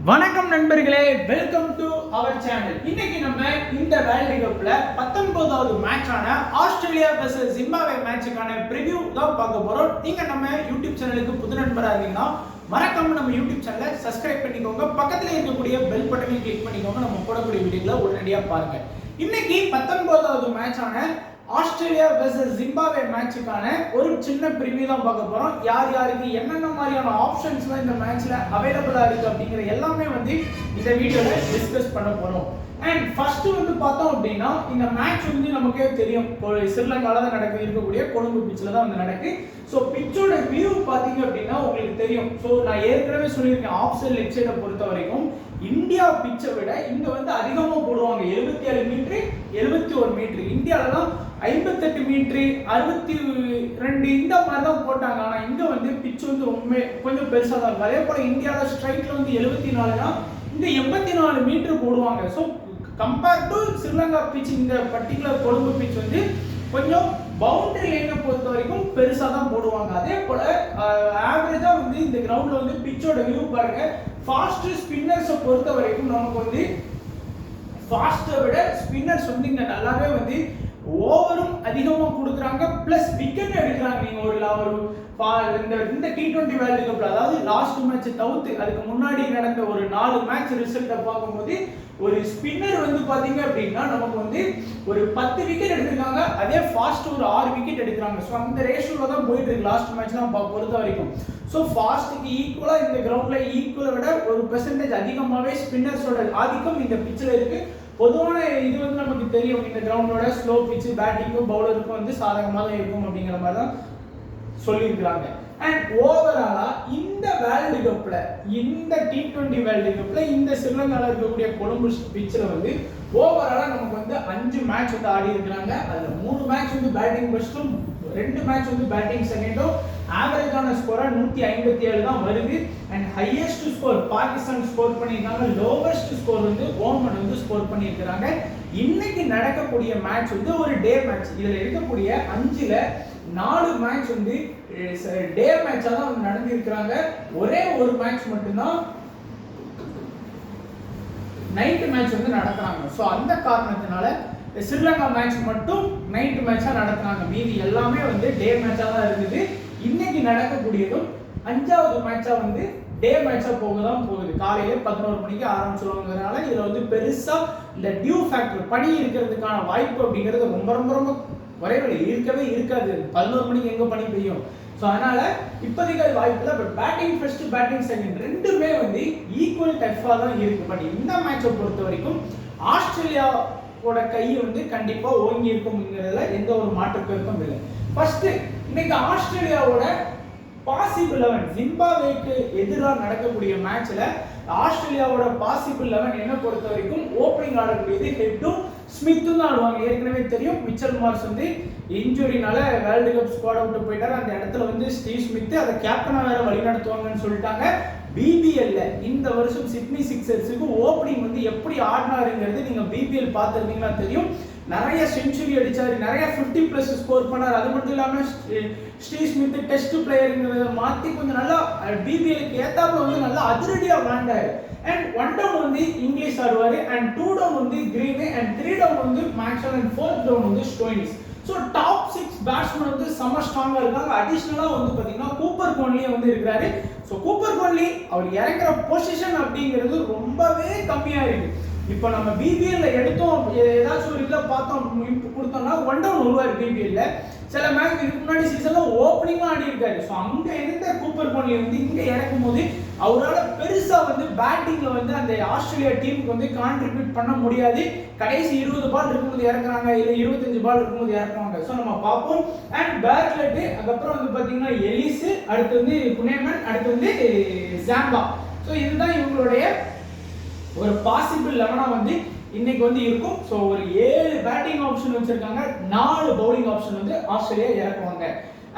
வணக்கம் நண்பர்களே, welcome to our channel. இன்னைக்கு நம்ம இந்த வேர்ல்ட் கப்ல 19வது மேட்சான ஆஸ்திரேலியா வெர்சஸ் ஜிம்பாப்வே மேட்சுக்கான ப்ரிவ்யூ தான் பார்க்க போறோம். நீங்க நம்ம யூடியூப் சேனலுக்கு புது நண்பரா இருந்தீங்கன்னா மறக்காம நம்ம யூடியூப் சேனலை சப்ஸ்கிரைப் பண்ணிக்கோங்க. பக்கத்துல இருக்கக்கூடிய பெல் பட்டனையும் கிளிக் பண்ணிக்கோங்க. நம்ம போடக்கூடிய வீடியோக்களை உடனடியா பாருங்க. இன்னைக்கு 19வது மேட்சான ஆஸ்திரேலியா வெர்சஸ் ஜிம்பாப்வே மேட்சுக்கான ஒரு சின்ன ப்ரிவ்யூ தான் பார்க்க போறோம். யார் யாருக்கு என்னென்ன மாதிரியான ஆப்ஷன்ஸ்லாம் இந்த மேட்ச்ல அவைலபிளா இருக்கு அப்படிங்கிற எல்லாமே இந்த வீடியோல டிஸ்கஸ் பண்ண போறோம். அண்ட் ஃபர்ஸ்ட் பார்த்தோம் அப்படின்னா இந்த மேட்ச் நமக்கே தெரியும், ஸ்ரீலங்கால தான் இருக்கக்கூடிய கொழும்பு பிச்சில் தான் நடக்கு. ஸோ பிச்சோட வியூ பார்த்தீங்க அப்படின்னா உங்களுக்கு தெரியும். ஸோ நான் ஏற்கனவே சொல்லியிருக்கேன், ஆஃப் சைட் லெக் சைடை பொறுத்த வரைக்கும் இந்தியா பிச்சை விட இங்க அதிகமாக போடுவாங்க. 77 மீட்டர் 71 மீட்டர். இந்தியாவில தான் 58 மீட்டர் 62 இந்த மாதிரி தான் போட்டாங்க. ஆனா இங்க பிச் உண்மை கொஞ்சம் பெருசா தான் இருக்கும். அதே போல இந்தியாவில ஸ்ட்ரைக்ல 74 தான், இங்க 84 மீட்டர் போடுவாங்க. So compare to Sri Lanka pitch, இந்த பர்டிகுலர் கொழும்பு பிச் கொஞ்சம் பவுண்டரி லைனை பொறுத்த வரைக்கும் பெருசா தான் போடுவாங்க. அதே போல ஆவரேஜா இந்த கிரவுண்ட்ல பிச்சோட வியூ பாருங்க. ஃபாஸ்ட் ஸ்பின்னர்ஸை பொறுத்த வரைக்கும் நமக்கு ஃபாஸ்ட்டை விட ஸ்பின்னர்ஸ் இங்க நல்லாவே ஓவரும் அதிகமா கொடுக்குறாங்க, பிளஸ் விக்கெட் எடுக்கிறாங்க. நீங்க ஒரு இந்த T20 வேர்ல்ட் கப்ல, அதாவது லாஸ்ட் மேட்ச் தவிர்த்து அதுக்கு முன்னாடி நடந்த ஒரு 4 மேட்ச் ரிசல்ட்டை பார்க்கும்போது ஒரு ஸ்பின்னர் பாத்தீங்க அப்படின்னா நமக்கு ஒரு 10 விக்கெட் எடுத்திருக்காங்க. அதே ஃபாஸ்ட் ஒரு 6 விக்கெட் எடுக்கிறாங்க. ஸோ அந்த ரேஷியோல தான் போயிட்டு இருக்கு லாஸ்ட் மேட்ச் தான் பொறுத்த வரைக்கும். ஸோ ஃபாஸ்ட்டுக்கு ஈக்குவலா இந்த கிரவுண்ட்ல ஈக்குவலை விட ஒரு பெர்சன்டேஜ் அதிகமாகவே ஸ்பின்னர்ஸோட ஆதிக்கம் இந்த பிச்சில் இருக்கு. பொதுவான இது நமக்கு தெரியும், இந்த கிரவுண்டோட ஸ்லோ பிச்சு பேட்டிங்கும் பவுலருக்கும் சாதகமாக தான் இருக்கும் அப்படிங்கிற மாதிரி தான் சொல்லியிருக்கிறாங்க. அண்ட் ஓவராலா இந்த வேர்ல்டு கப்ல, இந்த T20 வேர்ல்டு கப்ல இந்த ஸ்ரீலங்கால இருக்கக்கூடிய கொழும்பு பிச்சில் ஓவராலா நமக்கு 5 மேட்ச் ஆடி இருக்கிறாங்க. அதுல 3 மேட்ச் பேட்டிங் ஃபர்ஸ்டும், 2 மேட்ச் பேட்டிங் செகண்டும். ஆவரேஜான ஸ்கோரா 157 தான் வருது. And highest score Pakistan score பண்ணியிருக்காங்க. லோவஸ்ட் ஸ்கோர் ஓமன் ஸ்கோர் பண்ணியிருக்கிறாங்க. இன்னைக்கு நடக்கக்கூடிய மேட்ச் ஒரு டே மேட்ச். இதுல இருக்கக்கூடிய 5ல 4 மேட்ச் டே மேட்சா தான் நடந்திருக்கிறாங்க. ஒரே ஒரு மேட்ச் மட்டும்தான் நைட் மேட்ச் நடத்துறாங்க. ஸோ அந்த காரணத்தினால ஸ்ரீலங்கா மேட்ச் மட்டும் நைட் மேட்சா நடத்துறாங்க. மீதி எல்லாமே டே மேட்சா தான் இருக்குது. இன்னைக்கு நடக்கக்கூடியதும் 5வது மேட்சா டே மேட்சா போகதான் போகுது. காலையில 11 மணிக்கு ஆரம்பிச்சிருவாங்கிறதுனால இதுல பெருசா இந்த டியூ ஃபேக்டர் பனி இருக்கிறதுக்கான வாய்ப்பு அப்படிங்கிறது ரொம்ப ரொம்ப ரொம்ப வரைவில் இருக்கவே இருக்காது. 11 மணிக்கு எங்க பனி பெய்யும். ஸோ அதனால இப்போதைக்கு அது வாய்ப்பு இல்லை. But batting first batting second ரெண்டுமே ஈக்குவல் டஃபா தான் இருக்கு. பட் இந்த மேட்சை பொறுத்த வரைக்கும் ஆஸ்திரேலியாவோட கை கண்டிப்பா ஓங்கி இருக்கும்ங்கிறதுல எந்த ஒரு மாற்று கருத்தும் இல்லை. ஃபர்ஸ்ட் இன்னைக்கு ஆஸ்திரேலியாவோட பாசிபிள் 11 ஜிம்பாப்வேக்கு எதிராக நடக்கக்கூடிய மேட்ச்ல ஆஸ்திரேலியாவோட பாசிபிள் 11 என்ன பொறுத்த வரைக்கும் ஓப்பனிங் ஆடக்கூடியது ஹெட்டும் ஸ்மித்தும் தான் ஆடுவாங்க. ஏற்கனவே தெரியும், மிச்சல் மார்ஸ் இன்ஜுரினால வேர்ல்டு கப் ஸ்குவாட் அவுட் போயிட்டாரு. அந்த இடத்துல ஸ்டீவ் ஸ்மித் அதை கேப்டனா வேற வழி நடத்துவாங்கன்னு சொல்லிட்டாங்க. பிபிஎல்ல இந்த வருஷம் சிட்னி சிக்ஸர்ஸுக்கு ஓப்பனிங் எப்படி ஆடினாருங்கிறது நீங்க பிபிஎல் பார்த்துருந்தீங்கன்னா தெரியும். நிறைய செஞ்சுரி அடிச்சாரு, நிறைய 50+ ஸ்கோர் பண்ணாரு. அது மட்டும் இல்லாம ஸ்டீவ் ஸ்மித் டெஸ்ட் பிளேயருங்கிறத மாத்தி கொஞ்சம் நல்லா பிபிஎலுக்கு ஏத்தாப்புல நல்லா அதிரடியா விளையாண்டாரு. அண்ட் 1 டவுன் இங்கிலீஷ் ஆடுவாரு, and 2 down Green, and 3 down Maxwell, and 4th down Stoinis. So top 6 batsman செம ஸ்ட்ராங்கா இருக்காங்க. அடிஷனலா பாத்தீங்கன்னா கூப்பர் கோன்லி இருக்காரு. ஸோ கூப்பர் கோன்லி அவர் இறங்குற பொசிஷன் அப்படிங்கிறது ரொம்பவே கம்மியா இருக்கு. இப்போ நம்ம பிபிஎல்ல எடுத்தோம், ஏதாச்சும் ஒரு இதில் பார்த்தோம் கொடுத்தோம்னா 1 டவுன் வருவார் பிபிஎல்ல. சில மேட்ச் இதுக்கு முன்னாடி சீசன்ல ஓப்பனிங்கா ஆடி இருக்காரு. ஸோ அங்க இருந்த கூப்பர் கோன்லி இங்க இறக்கும் போது அவரால் பெருசா பேட்டிங்ல அந்த ஆஸ்திரேலியா டீமுக்கு கான்ட்ரிபியூட் பண்ண முடியாது. கடைசி 20 பால் இருக்கும்போது இறக்குறாங்க, இல்லை 25 பால் இருக்கும்போது இறக்குவாங்க. ஸோ நம்ம பார்ப்போம். அண்ட் பேர்லெட், அதுக்கப்புறம் பாத்தீங்கன்னா எலிஸ், அடுத்து புனேமன், அடுத்து ஜாம்பா. ஸோ இதுதான் இவங்களுடைய ஒரு பாசிபிள் 11 இன்னைக்கு இருக்கும். ஸோ ஒரு 7 பேட்டிங் ஆப்ஷன் வச்சிருக்காங்க, 4 பவுலிங் ஆப்ஷன் ஆஸ்திரேலியா இறக்குவாங்க.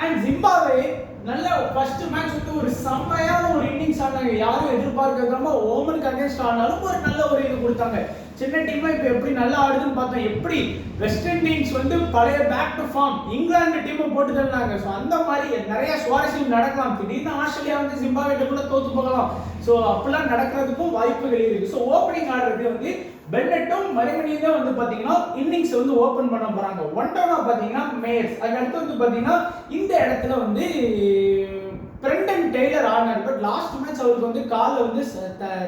அண்ட் ஜிம்பாப்வே நல்ல ஃபர்ஸ்ட் மேட்ச் வந்து ஒரு செம்மையான ஒரு இன்னிங்ஸ் ஆனாங்க. யாரும் எதிர்பார்க்காம ஓமனுக்கு அகைன்ஸ்ட் ஆனாலும் ஒரு நல்ல ஒரு இது கொடுத்தாங்க. சின்ன டீம் இப்ப எப்படி நல்லா ஆடுதுன்னு பார்த்தோம். எப்படி வெஸ்ட் இண்டீஸ் வந்து பழைய பேக் டு ஃபார்ம் இங்கிலாந்து டீமை போட்டு தள்ளினாங்க. ஸோ அந்த மாதிரி நிறைய சுவாரஸ்யம் நடக்கலாம். திடீர்னு ஆஸ்திரேலியா வந்து ஜிம்பாப்வே கூட தோத்து போகலாம். ஸோ அப்படிலாம் நடக்கிறதுக்கும் வாய்ப்புகள் இருக்கு. ஸோ ஓப்பனிங் ஆடுறது வந்து பென்னட்டும் மரிமனியும் தான் வந்து பாத்தீங்கன்னா இன்னிங்ஸ் வந்து ஓபன் பண்ண போறாங்க. ஒன் டவுனா பாத்தீங்கன்னா மேயர்ஸ். அதுக்கடுத்து வந்து பாத்தீங்கன்னா இந்த இடத்துல வந்து பிரெண்டன் டெய்லர் ஆனார். பட் லாஸ்ட் மேட்ச் அவருக்கு வந்து கால வந்து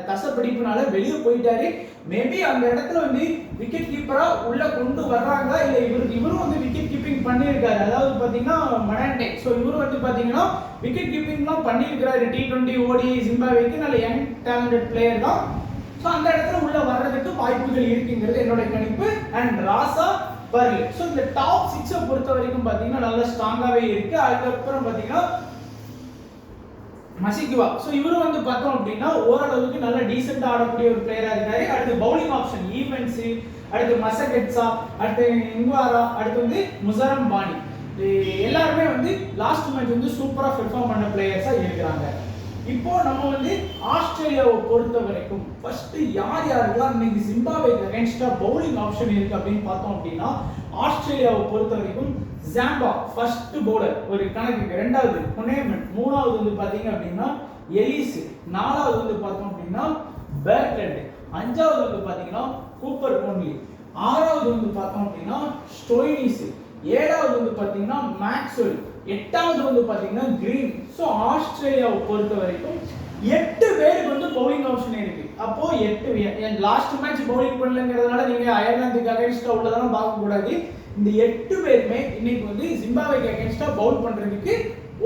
தசப்பிடிப்புனால வெளியே போயிட்டாரு. மேபி அந்த இடத்துல வந்து விக்கெட் கீப்பரா உள்ள கொண்டு வர்றாங்க. இல்ல இவரும் வந்து விக்கெட் கீப்பிங் பண்ணியிருக்காரு. அதாவது பாத்தீங்கன்னா மடாண்டே. ஸோ இவரும் வந்து பாத்தீங்கன்னா விக்கெட் கீப்பிங்லாம் பண்ணியிருக்கிறாரு. T20 ODI ஜிம்பாப்வேக்கு நல்ல யங் டேலண்டட் பிளேயர் தான். ஸோ அந்த இடத்துல உள்ள வர்றதுக்கு வாய்ப்புகள் இருக்குங்கிறது என்னோட கணிப்பு. And Raza Burl. ஸோ இந்த டாப் 6 பொறுத்த வரைக்கும் பாத்தீங்கன்னா நல்ல ஸ்ட்ராங்காவே இருக்கு. அதுக்கப்புறம் பாத்தீங்கன்னா மசிகுவா. ஸோ இவரும் வந்து பார்த்தோம் அப்படின்னா ஓரளவுக்கு நல்ல டீசெண்டா ஆடக்கூடிய ஒரு பிளேயரா இருக்காரு. அடுத்து பவுலிங் ஆப்ஷன் ஈவென்ட்ஸ், அடுத்து மசகெட்ஸா, அடுத்து இங்வாரா, அடுத்து வந்து முசரம் பானி. எல்லாருமே வந்து லாஸ்ட் மேட்ச் வந்து சூப்பரா பெர்ஃபார்ம் பண்ண பிளேயர்ஸா இருக்கிறாங்க. இப்போ நம்ம வந்து ஆஸ்திரேலியாவை பொறுத்த வரைக்கும் ஃபர்ஸ்ட் யாரெல்லாம் இன்னைக்கு ஜிம்பாப்வேக்கு அகைன்ஸ்டா பவுலிங் ஆப்ஷன் இருக்கு அப்படின்னு பார்த்தோம் அப்படின்னா ஆஸ்திரேலியாவை பொறுத்த வரைக்கும் ஜாம்பா ஃபர்ஸ்ட் பவுலர் ஒரு கணக்குக்கு, ரெண்டாவது குனேமன், மூணாவது வந்து பாத்தீங்க அப்படின்னா எலிஸ், நாலாவது வந்து பார்த்தோம் அப்படின்னா பேர்ட்லெட், அஞ்சாவது வந்து பாத்தீங்கன்னா கூப்பர் கோன்லி, ஆறாவது வந்து பார்த்தோம் அப்படின்னா ஸ்டோய்னிஸ், ஏழாவது வந்து பாத்தீங்கன்னா மேக்ஸ்வெல், எட்டாவது வந்து பாத்தீங்கன்னா கிரீன். ஸோ ஆஸ்திரேலியாவை பொறுத்த வரைக்கும் 8 பேருக்கு வந்து பவுலிங் ஆப்ஷன் இருக்கு. அப்போ 8 லாஸ்ட் மேட்ச் பவுலிங் பண்ணலங்கிறதுனால நீங்க அயர்லாந்துக்கு அகைன்ஸ்டா உள்ளதெல்லாம் பார்க்க கூடாது. இந்த 8 பேருமே இன்னைக்கு வந்து ஜிம்பாப்வேக்கு அகைன்ஸ்டா பவுல் பண்றதுக்கு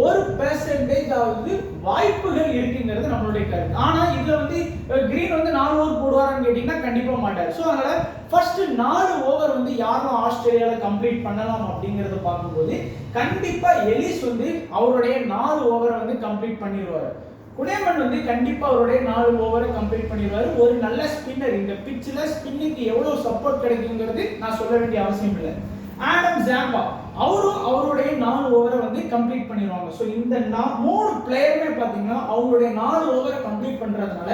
1% ஆவது வாய்ப்புகள் இருக்குங்கிறது நம்மளுடைய கருத்து. ஆனா இதுல வந்து கிரீன் வந்து 4 ஓவர் போடுவாரான்னு கேட்டீங்கன்னா கண்டிப்பா மாட்டார். ஸோ அதனால ஃபர்ஸ்ட் 4 ஓவர் வந்து யாரும் ஆஸ்திரேலியால கம்ப்ளீட் பண்ணலாம் அப்படிங்கறத பார்க்கும்போது கண்டிப்பா எலிஸ் வந்து அவருடைய 4 ஓவரை வந்து கம்ப்ளீட் பண்ணிடுவாரு. குனேமன் வந்து கண்டிப்பா அவருடைய 4 ஓவரை கம்ப்ளீட் பண்ணிடுவாரு. ஒரு நல்ல ஸ்பின்னர். இந்த பிட்ச்ல ஸ்பின்னுக்கு எவ்வளவு சப்போர்ட் கிடைக்குங்கிறது நான் சொல்ல வேண்டிய அவசியம் இல்லை. ஆடம் ஜாம்பா அவரும் அவருடைய 4 ஓவரை வந்து கம்ப்ளீட் பண்ணிடுவாங்க. ஸோ இந்த 3 பிளேயருமே பார்த்தீங்கன்னா அவங்களுடைய 4 ஓவரை கம்ப்ளீட் பண்றதுனால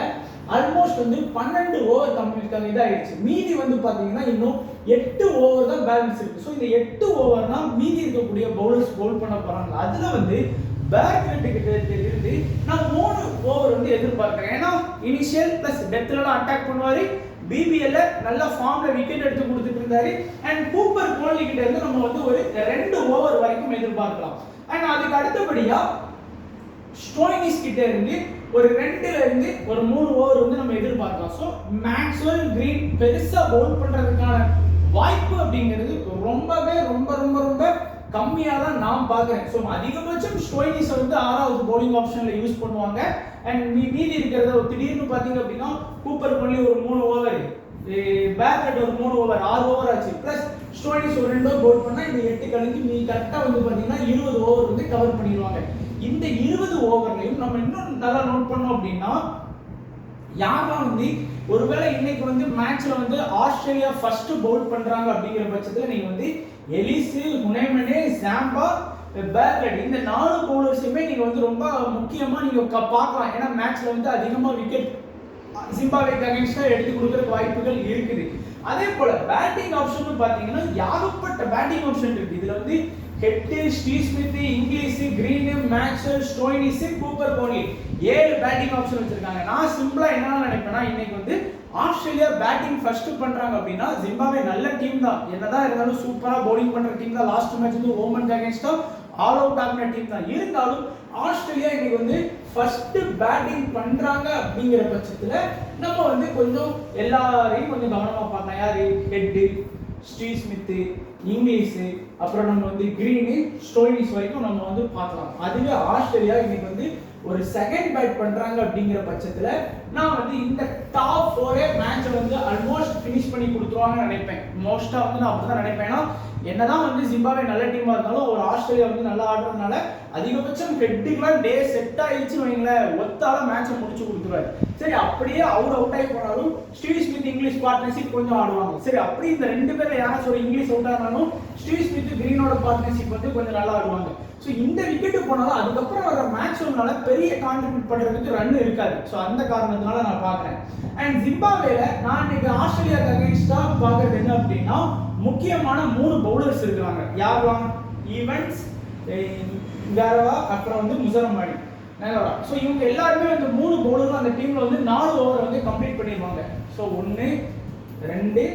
ஆல்மோஸ்ட் வந்து 12 ஓவர் கம்ப்ளீட் இதாயிடுச்சு. மீதி வந்து பார்த்தீங்கன்னா இன்னும் 8 ஓவர் தான் பேலன்ஸ் இருக்கு. ஸோ இந்த 8 ஓவர் தான் மீதி இருக்கக்கூடிய பவுலர்ஸ் பவுல் பண்ண போறாங்க. அதுல வந்து பேட்லெட் கிட்ட இருந்து நான் 3 ஓவர் வந்து எதிர்பார்க்கிறேன். ஏன்னா இனிஷியல் பிளஸ் டெத்லாம் அட்டாக் பண்ணுவாரு. பிபிஎல்ல நல்ல ஃபார்ம்ல விக்கெட் எடுத்து கொடுத்துட்டு இருந்தாரு. அண்ட் கூப்பர் கோன்லி கிட்ட இருந்து நம்ம வந்து ஒரு 2 ஓவர் வரைக்கும் எதிர்பார்க்கலாம். அண்ட் அதுக்கு அடுத்தபடியா ஸ்டோய்னிஸ் கிட்ட இருந்து ஒரு 2ல இருந்து ஒரு 3 ஓவர் வந்து நம்ம எதிர்பார்க்கலாம். ஸோ மேக்ஸ்வெல், கிரீன் பெருசா பவுல் பண்றதுக்கான வாய்ப்பு அப்படிங்கிறது ரொம்பவே ரொம்ப ரொம்ப ரொம்ப கம்மியா தான் நான் பார்க்கிறேன். ஸோ அதிகபட்சம் ஸ்டோய்னிஸ் வந்து 6வது பவுலிங் ஆப்ஷன்ல யூஸ் பண்ணுவாங்க. அண்ட் மீதி இருக்கிறத திடீர்னு பாத்தீங்க அப்படின்னா கூப்பர் கோன்லி ஒரு 3 ஓவர், பேட்லெட் ஒரு 3 ஓவர், 6 ஓவர் ஆச்சு. பிளஸ் ஸ்டோய்னிஸ் ஒரு 2 ஓவர் பவுல் பண்ணா இந்த 8 கழிஞ்சு மீ கரெக்டா வந்து பாத்தீங்கன்னா 20 ஓவர் வந்து கவர் பண்ணிடுவாங்க. இந்த 20 ஓவர்லையும் நம்ம இன்னும் நல்லா நோட் பண்ணோம் அப்படின்னா யாரெல்லாம் வந்து ஒருவேளை இன்னைக்கு வந்து மேட்ச்ல வந்து ஆஸ்திரேலியா ஃபர்ஸ்ட் பவுல் பண்றாங்க அப்படிங்கிற பட்சத்துல நீங்க வந்து எலிஸ், முனேமனே, ஜாம்பா, பேர்லெட் இந்த 4 பவுலர்ஸுமே நீங்க வந்து ரொம்ப முக்கியமா நீங்க பார்க்கலாம். ஏன்னா மேட்ச்ல வந்து அதிகமா விக்கெட் ஜிம்பாப்வேக்கு அகைன்ஸ்டா எடுத்து கொடுக்கறதுக்கு வாய்ப்புகள் இருக்குது. அதே போல பேட்டிங் ஆப்ஷன் பாத்தீங்கன்னா ஏகப்பட்ட பேட்டிங் ஆப்ஷன் இருக்கு. இதுல வந்து Head, Steve Smith, Inglis, Green, Maxwell, Stoinis, Cooper Connolly 7 batting option வச்சிருக்காங்க. நான் சிம்பிளா என்ன நினைப்பேன்னா இன்னைக்கு வந்து ஆஸ்திரேலியா பேட்டிங் ஃபர்ஸ்ட் பண்றாங்க அப்படின்னா ஜிம்பாப்வே நல்ல டீம் தான். என்னதான் இருந்தாலும் சூப்பரா பவுலிங் பண்ற டீம் தான். லாஸ்ட் மேட்ச் வந்து ஓமனுக்கு அகைன்ஸ்டா ஆல் அவுட் ஆகின டீம் தான். இருந்தாலும் ஆஸ்திரேலியா இன்னைக்கு வந்து ஃபர்ஸ்ட் பேட்டிங் பண்றாங்க அப்படிங்கிற பட்சத்துல நம்ம வந்து கொஞ்சம் எல்லாரையும் கொஞ்சம் கவனமா பார்க்கலாம். யாரு ஹெட், ஸ்டீவ் ஸ்மித், இங்கிலீஷ், அப்புறம் நம்ம வந்து கிரீன், ஸ்டோய்னிஸ் வரைக்கும் நம்ம வந்து பார்க்கலாம். அதுவே ஆஸ்திரேலியா இன்னைக்கு வந்து ஒரு செகண்ட் பேட் பண்றாங்க அப்படிங்கிற பட்சத்துல நான் வந்து இந்த டாப் 4 மேட்சை வந்து ஆல்மோஸ்ட் ஃபினிஷ் பண்ணி கொடுத்துருவாங்கன்னு நினைப்பேன். மோஸ்டா வந்து நான் அப்படிதான் நினைப்பேன். என்னதான் வந்து ஜிம்பாவே நல்ல டீமா இருந்தாலும் ஒரு ஆஸ்திரேலியா வந்து நல்லா ஆடுறதுனால அதிகபட்சம் ஹெட்டுக்குலாம் டே செட் ஆயிடுச்சுன்னு வைங்களேன், ஒத்தால மேட்சை முடிச்சு கொடுத்துருவாரு. சரி அப்படியே அவர் அவுட் ஆகி போனாலும் ஸ்டீவ் ஸ்மித் இங்கிலீஷ் பார்ட்னர்ஷிப் கொஞ்சம் ஆடுவாங்க. சரி அப்படி இந்த ரெண்டு பேரும் யாராச்சும் ஒரு இங்கிலீஷ் அவுட் ஆனாலும் ஸ்டீவ் ஸ்மித் கிரீனோட பார்ட்னர்ஷிப் வந்து கொஞ்சம் நல்லா ஆடுவாங்க. ஸோ இந்த விக்கெட்டு போனாலும் அதுக்கப்புறம் வர மேட்ச்னால பெரிய கான்ட்ரிபியூட் பண்றதுக்கு ரன் இருக்காது. ஸோ அந்த காரணத்தினால நான் பார்க்குறேன். அண்ட் ஜிம்பாப்வேல நான் இன்னைக்கு ஆஸ்திரேலியாவுக்கு அகைன்ஸ்டா பார்க்கறது என்ன அப்படின்னா, முக்கியமான 3 பவுலர்ஸ் இருக்காங்க. யாரெல்லாம்? ஈவன்ஸ், இங்காரவா, அப்புறம் வந்து முசரமானி. ஸோ இவங்க எல்லாருமே வந்து 3 பவுலரும் அந்த டீம்ல வந்து 4 ஓவர் வந்து கம்ப்ளீட் பண்ணிடுவாங்க. So 1 2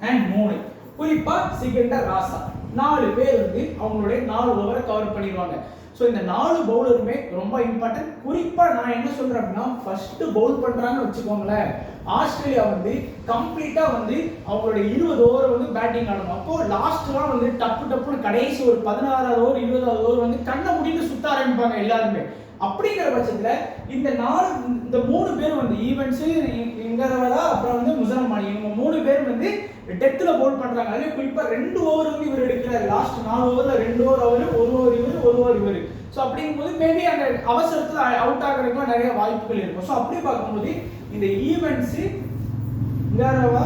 and 3. குறிப்பா சிகண்டர் ராசா 4 பேர் வந்து அவங்களுடைய 4 ஓவரை கவர் பண்ணிடுவாங்க. ஸோ இந்த 4 பவுலருமே ரொம்ப இம்பார்ட்டன்ட். குறிப்பா நான் என்ன சொல்றேன் அப்படின்னா, ஃபர்ஸ்ட் பவுல் பண்றாங்கன்னு வச்சுக்கோங்களேன், ஆஸ்திரேலியா வந்து கம்ப்ளீட்டா வந்து அவங்களுடைய 20 ஓவர் வந்து பேட்டிங் ஆடணும். அப்போ லாஸ்ட்லாம் வந்து டப்புன்னு கடைசி ஒரு 16வது ஓவர் 20வது ஓவர் வந்து கண்ணை முடிந்து சுத்த ஆரம்பிப்பாங்க எல்லாருமே. அப்படிங்கிற பட்சத்துல இந்த 3 பேர் வந்து ஈவன்ஸ், இங்கரவரா, அப்புறம் வந்து முசரமானி, இவங்க 3 பேர் வந்து டெத்ல பவுல் பண்றாங்க. அதே குறிப்பா 2 ஓவர் வந்து இவர் எடுக்கிறார். லாஸ்ட் 4 ஓவர்ல 2 ஓவர் அவர், 1 ஓவர் இவர், 1 ஓவர் இவர். ஸோ அப்படிங்கும்போது மேபி அந்த அவசரத்துல அவுட் ஆகிறதுக்குலாம் நிறைய வாய்ப்புகள் இருக்கும். ஸோ அப்படி பார்க்கும்போது இந்த ஈவெண்ட்ஸ், இங்கரவா,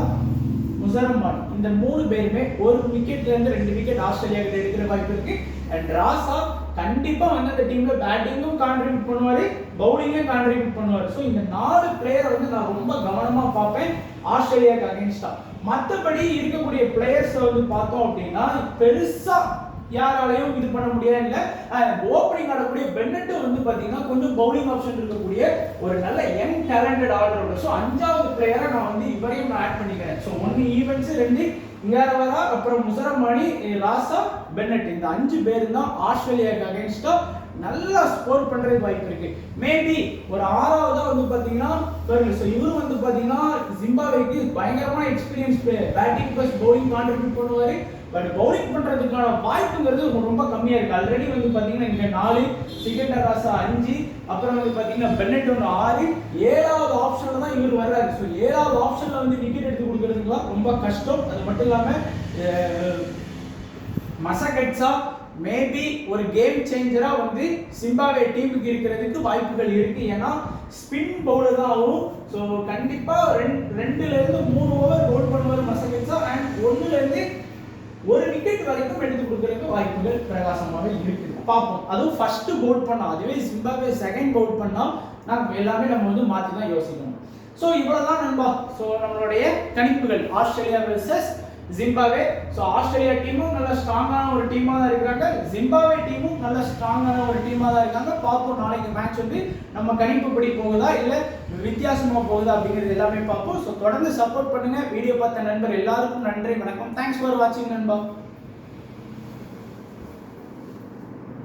முசரமானி இந்த 3 பேருமே ஒரு விக்கெட்ல இருந்து 2 விக்கெட் ஆஸ்திரேலியா கிட்ட எடுக்கிற வாய்ப்பு இருக்கு. அண்ட் ராசா கண்டிப்பா வந்து அந்த டீம்ல பேட்டிங்கும் கான்ட்ரிபியூட் பண்ணுவாரு, பவுலிங்கும் கான்ட்ரிபியூட் பண்ணுவாரு. ஸோ இந்த 4 பிளேயரை வந்து நான் ரொம்ப கவனமா பார்ப்பேன் ஆஸ்திரேலியாவுக்கு அகைன்ஸ்டா. மற்றபடி இருக்கக்கூடிய பிளேயர்ஸ் வந்து பார்த்தோம் அப்படின்னா பெருசா யாராலையும் இது பண்ண முடியாது. இல்லை ஓப்பனிங் ஆடக்கூடிய பென்னட் வந்து பார்த்தீங்கன்னா கொஞ்சம் பவுலிங் ஆப்ஷன் இருக்கக்கூடிய ஒரு நல்ல யங் டேலண்டட் ஆல்ரவுண்டர். ஸோ 5வது பிளேயரை நான் வந்து இவரையும் நான் ஆட் பண்ணிக்கிறேன். ஸோ 1 ஈவெண்ட்ஸ், 2 இங்காரவரா, அப்புறம் முசரமானி, ராசா, பென்னட் இந்த 5 பேர் தான் ஆஸ்திரேலியாவுக்கு அகைன்ஸ்டா நல்லா ஸ்கோர் பண்றதுக்கு வாய்ப்பு இருக்கு. மேபி ஒரு 6வதா வந்து பாத்தீங்கன்னா ஸோ இவரு வந்து பாத்தீங்கன்னா ஜிம்பாப்வேக்கு பயங்கரமான experience player, batting plus bowling contribute பண்ணுவாரு. பட் பவுலிங் பண்றதுக்கான வாய்ப்புங்கிறது ரொம்ப கம்மியா இருக்கு. ஆல்ரெடி வந்து பாத்தீங்கன்னா இங்க 4, சிகண்டர் ராசா 5, அப்புறம் வந்து பாத்தீங்கன்னா பென்னட் 6, 7வது ஆப்ஷன்ல தான் இவர் வர்றாரு. ஸோ 7வது ஆப்ஷன்ல வந்து விக்கெட் எடுத்து கொடுக்கறதுக்குலாம் ரொம்ப கஷ்டம். அது மட்டும் இல்லாம மசகட்ஸா மேபி ஒரு கேம் சேஞ்சரா வந்து ஜிம்பாப்வே டீமுக்கு இருக்கிறதுக்கு வாய்ப்புகள் இருக்கு. ஏன்னா ஸ்பின் பவுலர் தான் ஆகும். ஸோ கண்டிப்பா 2ல இருந்து 3 ஓவர் பவுல் பண்ணுவார் மசகட்ஸா. அண்ட் 1ல இருந்து 1 விக்கெட் வரைக்கும் எடுத்து கொடுக்கறதுக்கு வாய்ப்புகள் பிரகாசமாக இருக்கு. பார்ப்போம். அதுவும் ஃபர்ஸ்ட் பவுல் பண்ணா, அதுவே ஜிம்பாப்வே செகண்ட் பவுல் பண்ணா நம்ம எல்லாமே வந்து மாற்றி தான் யோசிக்கணும். ஸோ இவ்வளவுதான் நண்பா. ஸோ நம்மளுடைய கணிப்புகள் Australia versus Zimbabwe. So Australia டீமும் நல்ல ஸ்ட்ராங்கான ஒரு டீமாக தான் இருக்கிறாங்க, ஜிம்பாப்வே டீமும் நல்ல ஸ்ட்ராங்கான ஒரு டீமாக தான் இருக்காங்க. பார்ப்போம் நாளைக்கு மேட்ச் வந்து நம்ம கணிப்புப்படி போகுதா இல்லை வித்தியாசமாக போகுதா அப்படிங்கிறது எல்லாமே பார்ப்போம். ஸோ தொடர்ந்து சப்போர்ட் பண்ணுங்க. வீடியோ பார்த்த நண்பர் எல்லாருக்கும் நன்றி, வணக்கம். தேங்க்ஸ் ஃபார் வாட்சிங் நண்பா.